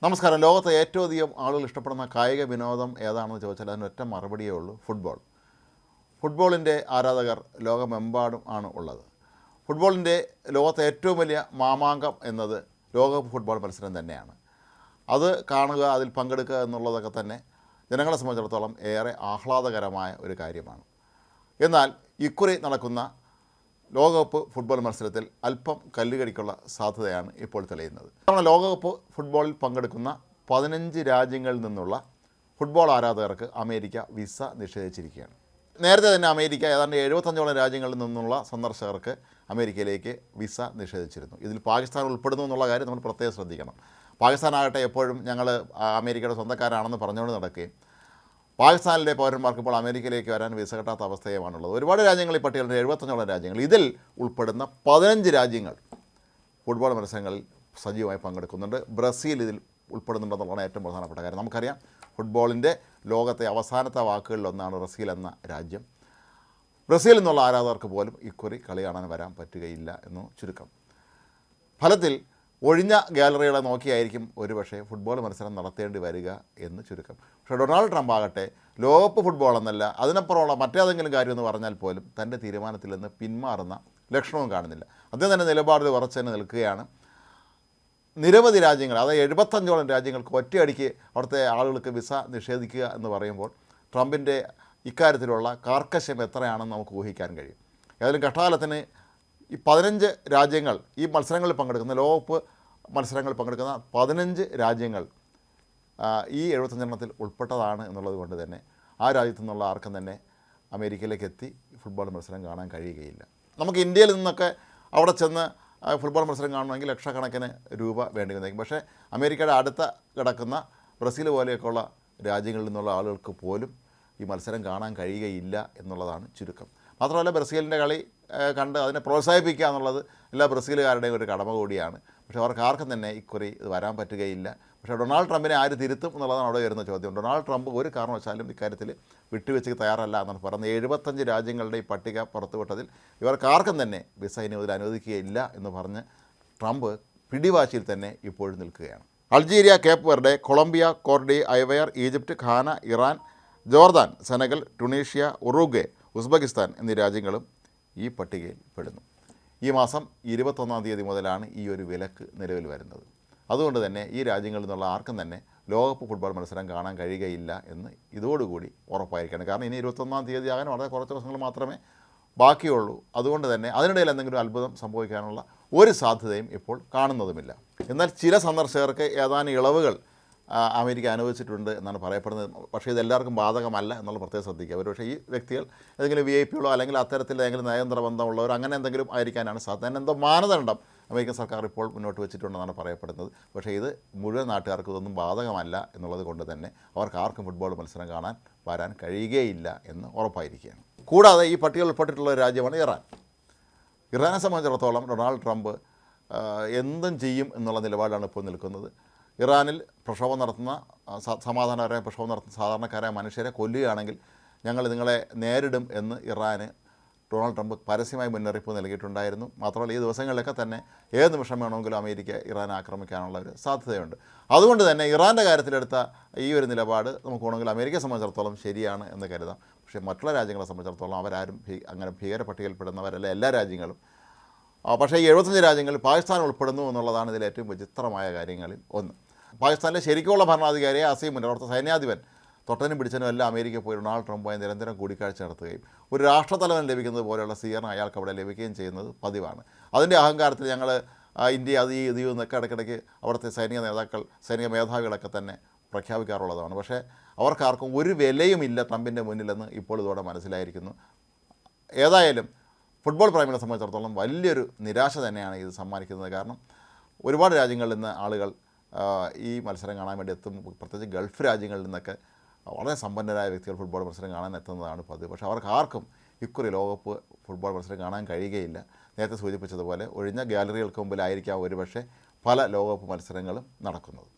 നമസ്കാരം. ലോകത്തെ ഏറ്റവും അധികം ആളുകൾ ഇഷ്ടപ്പെടുന്ന കായിക വിനോദം ഏതാണെന്ന് ചോദിച്ചാൽ അതിനൊറ്റ മറുപടിയേ ഉള്ളൂ: ഫുട്ബോൾ. ഫുട്ബോളിൻ്റെ ആരാധകർ ലോകമെമ്പാടും ആണ് ഉള്ളത്. ഫുട്ബോളിൻ്റെ ലോകത്തെ ഏറ്റവും വലിയ മാമാങ്കം എന്നത് ലോകകപ്പ് ഫുട്ബോൾ മത്സരം തന്നെയാണ്. അത് കാണുക, അതിൽ പങ്കെടുക്കുക എന്നുള്ളതൊക്കെ തന്നെ ജനങ്ങളെ സംബന്ധിച്ചിടത്തോളം ഏറെ ആഹ്ലാദകരമായ ഒരു കാര്യമാണ്. എന്നാൽ ഇക്കുറി നടക്കുന്ന ലോകകപ്പ് ഫുട്ബോൾ മത്സരത്തിൽ അല്പം കല്ലുകടിക്കുള്ള സാധ്യതയാണ് ഇപ്പോൾ തെളിയുന്നത്. ലോകകപ്പ് ഫുട്ബോളിൽ പങ്കെടുക്കുന്ന 15 രാജ്യങ്ങളിൽ നിന്നുള്ള ഫുട്ബോൾ ആരാധകർക്ക് അമേരിക്ക വിസ നിഷേധിച്ചിരിക്കുകയാണ്. നേരത്തെ തന്നെ അമേരിക്ക ഏതാണ്ട് 75ഓളം രാജ്യങ്ങളിൽ നിന്നുള്ള സന്ദർശകർക്ക് അമേരിക്കയിലേക്ക് വിസ നിഷേധിച്ചിരുന്നു. ഇതിൽ പാകിസ്ഥാൻ ഉൾപ്പെടുന്നു എന്നുള്ള കാര്യം നമ്മൾ പ്രത്യേകം ശ്രദ്ധിക്കണം. പാകിസ്ഥാനാകട്ടെ എപ്പോഴും ഞങ്ങൾ അമേരിക്കയുടെ സ്വന്തക്കാരാണെന്ന് പറഞ്ഞുകൊണ്ട് നടക്കുകയും പാകിസ്ഥാനിലെ പൗരന്മാർക്ക് ഇപ്പോൾ അമേരിക്കയിലേക്ക് വരാൻ വിസ കിട്ടാത്ത അവസ്ഥയുമാണുള്ളത്. ഒരുപാട് രാജ്യങ്ങൾ ഈ പട്ടികയിലുണ്ട്, 75ഓളം രാജ്യങ്ങൾ. ഇതിൽ ഉൾപ്പെടുന്ന 15 രാജ്യങ്ങൾ ഫുട്ബോൾ മത്സരങ്ങളിൽ സജീവമായി പങ്കെടുക്കുന്നുണ്ട്. ബ്രസീൽ ഇതിൽ ഉൾപ്പെടുന്നുണ്ടെന്നുള്ളതാണ് ഏറ്റവും പ്രധാനപ്പെട്ട കാര്യം. നമുക്കറിയാം, ഫുട്ബോളിൻ്റെ ലോകത്തെ അവസാനത്തെ വാക്കുകളിലൊന്നാണ് ബ്രസീൽ എന്ന രാജ്യം. ബ്രസീൽ എന്നുള്ള ആരാധകർക്ക് പോലും ഇക്കുറി കളി കാണാൻ വരാൻ പറ്റുകയില്ല എന്ന് ചുരുക്കം. ഫലത്തിൽ ഒഴിഞ്ഞ ഗാലറികളെ നോക്കിയായിരിക്കും ഒരുപക്ഷെ ഫുട്ബോൾ മത്സരം നടത്തേണ്ടി വരിക എന്ന് ചുരുക്കം. പക്ഷേ ഡൊണാൾഡ് ട്രംപ് ആകട്ടെ ലോകകപ്പ് ഫുട്ബോൾ എന്നല്ല, അതിനപ്പുറമുള്ള മറ്റേതെങ്കിലും കാര്യമെന്ന് പറഞ്ഞാൽ പോലും തൻ്റെ തീരുമാനത്തിൽ നിന്ന് പിന്മാറുന്ന ലക്ഷണവും കാണുന്നില്ല. അദ്ദേഹം തന്നെ നിലപാടിൽ ഉറച്ചു തന്നെ നിൽക്കുകയാണ്. നിരവധി രാജ്യങ്ങൾ, അതായത് 75ഓളം രാജ്യങ്ങൾക്ക് ഒറ്റയടിക്ക് അവിടുത്തെ ആളുകൾക്ക് വിസ നിഷേധിക്കുക എന്ന് പറയുമ്പോൾ ട്രംപിൻ്റെ ഇക്കാര്യത്തിലുള്ള കാർക്കശ്യം എത്രയാണെന്ന് നമുക്ക് ഊഹിക്കാൻ കഴിയും. ഏതായാലും ഘട്ടകാലത്തിന് ഈ 15 രാജ്യങ്ങൾ ഈ മത്സരങ്ങളിൽ പങ്കെടുക്കുന്ന ലോകകപ്പ് മത്സരങ്ങളിൽ പങ്കെടുക്കുന്ന 15 രാജ്യങ്ങൾ ഈ 75 ഉൾപ്പെട്ടതാണ് എന്നുള്ളത് കൊണ്ട് തന്നെ ആ രാജ്യത്തു നിന്നുള്ള ആർക്കും തന്നെ അമേരിക്കയിലേക്ക് എത്തി ഫുട്ബോൾ മത്സരം കാണാൻ കഴിയുകയില്ല. നമുക്ക് ഇന്ത്യയിൽ നിന്നൊക്കെ അവിടെ ചെന്ന് ഫുട്ബോൾ മത്സരം കാണണമെങ്കിൽ ലക്ഷക്കണക്കിന് രൂപ വേണ്ടി വന്നേക്കും. പക്ഷേ അമേരിക്കയുടെ അടുത്ത കിടക്കുന്ന ബ്രസീൽ പോലെയൊക്കെയുള്ള രാജ്യങ്ങളിൽ നിന്നുള്ള ആളുകൾക്ക് പോലും ഈ മത്സരം കാണാൻ കഴിയുകയില്ല എന്നുള്ളതാണ് ചുരുക്കം. മാത്രമല്ല, ബ്രസീലിൻ്റെ കളി കണ്ട് അതിനെ പ്രോത്സാഹിപ്പിക്കുക എന്നുള്ളത് എല്ലാ ബ്രസീലുകാരുടെയും ഒരു കടമ കൂടിയാണ്. പക്ഷേ അവർക്ക് ആർക്കും തന്നെ ഇക്കുറി ഇത് വരാൻ പറ്റുകയില്ല. പക്ഷേ ഡൊണാൾഡ് ട്രംപിനെ ആര് തിരുത്തും എന്നുള്ളതാണ് അവിടെ വരുന്ന ചോദ്യം. ഡൊണാൾഡ് ട്രംപ് ഒരു കാരണവശാലും ഇക്കാര്യത്തിൽ വിട്ടുവെച്ച് തയ്യാറല്ല എന്നാണ് പറയുന്നത്. 75 രാജ്യങ്ങളുടെ ഈ പട്ടിക പുറത്തുവിട്ടതിൽ ഇവർക്ക് ആർക്കും തന്നെ വിസ ഇനി മുതൽ അനുവദിക്കുകയില്ല എന്ന് പറഞ്ഞ് ട്രംപ് പിടിവാശിയിൽ തന്നെ ഇപ്പോഴും നിൽക്കുകയാണ്. Algeria, Cape Verde, Colombia, Cote d'Ivoire, Egypt, Ghana, Iran, Jordan, Senegal, Tunisia, Uruguay, Uzbekistan എന്നീ രാജ്യങ്ങളും ഈ പട്ടികയിൽ പെടുന്നു. ഈ മാസം 21-ാം തീയതി മുതലാണ് ഈ ഒരു വിലക്ക് നിലവിൽ വരുന്നത്. അതുകൊണ്ട് തന്നെ ഈ രാജ്യങ്ങളിൽ നിന്നുള്ള ആർക്കും തന്നെ ലോകകപ്പ് ഫുട്ബോൾ മത്സരം കാണാൻ കഴിയുകയില്ല എന്ന് ഇതോടുകൂടി ഉറപ്പായിരിക്കണം. കാരണം ഇനി 21-ാം തീയതി ആകാൻ വളരെ കുറച്ച് ദിവസങ്ങൾ മാത്രമേ ബാക്കിയുള്ളൂ. അതുകൊണ്ട് തന്നെ അതിനിടയിൽ എന്തെങ്കിലും അത്ഭുതം സംഭവിക്കാനുള്ള ഒരു സാധ്യതയും ഇപ്പോൾ കാണുന്നതുമില്ല. എന്നാൽ ചില സന്ദർശകർക്ക് ഏതാനും ഇളവുകൾ അമേരിക്ക അനുവദിച്ചിട്ടുണ്ട് എന്നാണ് പറയപ്പെടുന്നത്. പക്ഷേ ഇതെല്ലാവർക്കും ബാധകമല്ല എന്നുള്ള പ്രത്യേകം ശ്രദ്ധിക്കുക. ഒരുപക്ഷേ ഈ വ്യക്തികൾ ഏതെങ്കിലും VIP അല്ലെങ്കിൽ അത്തരത്തിൽ ഏതെങ്കിലും നയതന്ത്ര ബന്ധമുള്ളവർ അങ്ങനെ എന്തെങ്കിലും ആയിരിക്കാനാണ് സാധ്യത. എന്തോ മാനദണ്ഡം അമേരിക്കൻ സർക്കാർ ഇപ്പോൾ മുന്നോട്ട് വെച്ചിട്ടുണ്ടെന്നാണ് പറയപ്പെടുന്നത്. പക്ഷേ ഇത് മുഴുവൻ നാട്ടുകാർക്ക് ഇതൊന്നും ബാധകമല്ല എന്നുള്ളത് കൊണ്ട് തന്നെ അവർക്ക് ആർക്കും ഫുട്ബോൾ മത്സരം കാണാൻ വരാൻ കഴിയുകയില്ല എന്ന് ഉറപ്പായിരിക്കുകയാണ്. കൂടാതെ ഈ പട്ടികയിൽ ഉൾപ്പെട്ടിട്ടുള്ള ഒരു രാജ്യമാണ് ഇറാൻ. ഇറാനെ സംബന്ധിച്ചിടത്തോളം ഡൊണാൾഡ് ട്രംപ് എന്തും ചെയ്യും എന്നുള്ള നിലപാടാണ് ഇപ്പോൾ നിൽക്കുന്നത്. ഇറാനിൽ പ്രക്ഷോഭം നടത്തുന്ന സമാധാനപരമായ പ്രക്ഷോഭം നടത്തുന്ന സാധാരണക്കാരായ മനുഷ്യരെ കൊല്ലുകയാണെങ്കിൽ ഞങ്ങൾ നിങ്ങളെ നേരിടും എന്ന് ഇറാന് ഡൊണാൾഡ് ട്രംപ് പരസ്യമായി മുന്നറിയിപ്പ് നൽകിയിട്ടുണ്ടായിരുന്നു. മാത്രമല്ല, ഈ ദിവസങ്ങളിലൊക്കെ തന്നെ ഏത് നിമിഷം വേണമെങ്കിലും അമേരിക്ക ഇറാനെ ആക്രമിക്കാനുള്ള ഒരു സാധ്യതയുണ്ട്. അതുകൊണ്ട് തന്നെ ഇറാൻ്റെ കാര്യത്തിലെടുത്ത ഈ ഒരു നിലപാട് നമുക്ക് വേണമെങ്കിൽ അമേരിക്കയെ സംബന്ധിച്ചിടത്തോളം ശരിയാണ് എന്ന് കരുതാം. പക്ഷേ മറ്റുള്ള രാജ്യങ്ങളെ സംബന്ധിച്ചിടത്തോളം അവരാരും അങ്ങനെ ഭീകര പട്ടികയിൽപ്പെടുന്നവരല്ല എല്ലാ രാജ്യങ്ങളും. പക്ഷേ ഈ 75 രാജ്യങ്ങളിൽ പാകിസ്ഥാൻ ഉൾപ്പെടുന്നു എന്നുള്ളതാണ് ഇതിൽ ഏറ്റവും വിചിത്രമായ കാര്യങ്ങളിൽ ഒന്ന്. പാകിസ്ഥാനിലെ ശരിക്കുള്ള ഭരണാധികാരിയെ അസീം മുനീർ, അവിടുത്തെ സൈന്യാധിപൻ, തൊട്ടനും പിടിച്ചനും എല്ലാം അമേരിക്കയിൽ പോയി ഡൊണാൾഡ് ട്രംപുമായി നിരന്തരം കൂടിക്കാഴ്ച നടത്തുകയും ഒരു രാഷ്ട്രതലവൻ ലഭിക്കുന്നത് പോലെയുള്ള സ്വീകരണം അയാൾക്ക് അവിടെ ലഭിക്കുകയും ചെയ്യുന്നത് പതിവാണ്. അതിൻ്റെ അഹങ്കാരത്തിൽ ഞങ്ങൾ ഇന്ത്യ അത് ഇത് എന്നൊക്കെ ഇടയ്ക്കിടയ്ക്ക് അവിടുത്തെ സൈനിക നേതാക്കൾ, സൈനിക മേധാവികളൊക്കെ തന്നെ പ്രഖ്യാപിക്കാറുള്ളതാണ്. പക്ഷേ അവർക്കാർക്കും ഒരു വിലയുമില്ല ട്രംപിൻ്റെ മുന്നിലെന്ന് ഇപ്പോൾ ഇതോടെ മനസ്സിലായിരിക്കുന്നു. ഏതായാലും ഫുട്ബോൾ പ്രേമികളെ സംബന്ധിച്ചിടത്തോളം വലിയൊരു നിരാശ തന്നെയാണ് ഇത് സമ്മാനിക്കുന്നത്. കാരണം ഒരുപാട് രാജ്യങ്ങളിൽ നിന്ന് ആളുകൾ ഈ മത്സരം കാണാൻ വേണ്ടി എത്തും. പ്രത്യേകിച്ച് ഗൾഫ് രാജ്യങ്ങളിൽ നിന്നൊക്കെ വളരെ സമ്പന്നരായ വ്യക്തികൾ ഫുട്ബോൾ മത്സരം കാണാൻ എത്തുന്നതാണ് പതിവ്. പക്ഷേ അവർക്ക് ആർക്കും ഇക്കുറി ലോകകപ്പ് ഫുട്ബോൾ മത്സരം കാണാൻ കഴിയുകയില്ല. നേരത്തെ സൂചിപ്പിച്ചതുപോലെ ഒഴിഞ്ഞ ഗാലറികൾക്ക് മുമ്പിലായിരിക്കാം ഒരുപക്ഷെ പല ലോകകപ്പ് മത്സരങ്ങളും നടക്കുന്നത്.